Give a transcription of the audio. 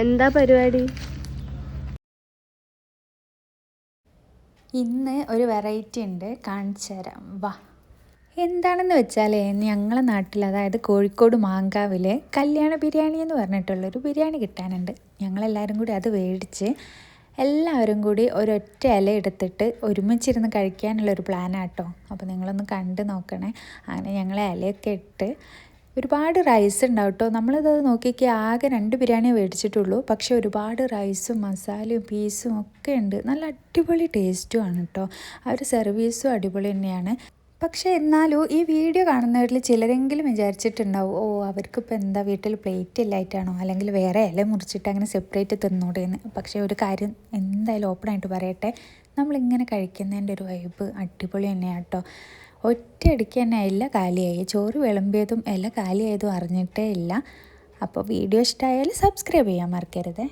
എന്താ പരിപാടി? ഇന്ന് ഒരു വെറൈറ്റി ഉണ്ട്, കാണിച്ചു തരാം, വാ. എന്താണെന്ന് വെച്ചാൽ ഞങ്ങളെ നാട്ടിൽ, അതായത് കോഴിക്കോട് മാങ്കാവിൽ കല്യാണ ബിരിയാണി എന്ന് പറഞ്ഞിട്ടുള്ളൊരു ബിരിയാണി കിട്ടാനുണ്ട്. ഞങ്ങളെല്ലാവരും കൂടി അത് മേടിച്ച് എല്ലാവരും കൂടി ഒരൊറ്റ ഇല എടുത്തിട്ട് ഒരുമിച്ചിരുന്ന് കഴിക്കാനുള്ളൊരു പ്ലാനാട്ടോ. അപ്പോൾ നിങ്ങളൊന്ന് കണ്ട് നോക്കണേ. അങ്ങനെ ഞങ്ങൾ ഇലയൊക്കെ ഇട്ട് ഒരുപാട് റൈസ് ഉണ്ടാവും കേട്ടോ. നമ്മളിത് നോക്കിയൊക്കെ ആകെ 2 ബിരിയാണിയെ മേടിച്ചിട്ടുള്ളൂ. പക്ഷേ ഒരുപാട് റൈസും മസാലയും പീസും ഒക്കെ ഉണ്ട്. നല്ല അടിപൊളി ടേസ്റ്റുമാണ് കേട്ടോ. ആ ഒരു സർവീസും അടിപൊളി തന്നെയാണ്. പക്ഷേ എന്നാലും ഈ വീഡിയോ കാണുന്നവരിൽ ചിലരെങ്കിലും വിചാരിച്ചിട്ടുണ്ടാവും, ഓ അവർക്കിപ്പോൾ എന്താ വീട്ടിൽ പ്ലേറ്റ് ഇല്ലായിട്ടാണോ, അല്ലെങ്കിൽ വേറെ ഇല മുറിച്ചിട്ട് അങ്ങനെ സെപ്പറേറ്റ് തിന്നൂടെയെന്ന്. പക്ഷേ ഒരു കാര്യം എന്തായാലും ഓപ്പണായിട്ട് പറയട്ടെ, നമ്മളിങ്ങനെ കഴിക്കുന്നതിൻ്റെ ഒരു വൈബ് അടിപൊളി തന്നെയാണ് കേട്ടോ. ഒറ്റയടിക്ക് തന്നെ ഇല കാലിയായി. ചോറ് വിളമ്പിയതും ഇല കാലിയായതും അറിഞ്ഞിട്ടേ ഇല്ല. അപ്പോൾ വീഡിയോ ഇഷ്ടമായാൽ സബ്സ്ക്രൈബ് ചെയ്യാൻ മറക്കരുതേ.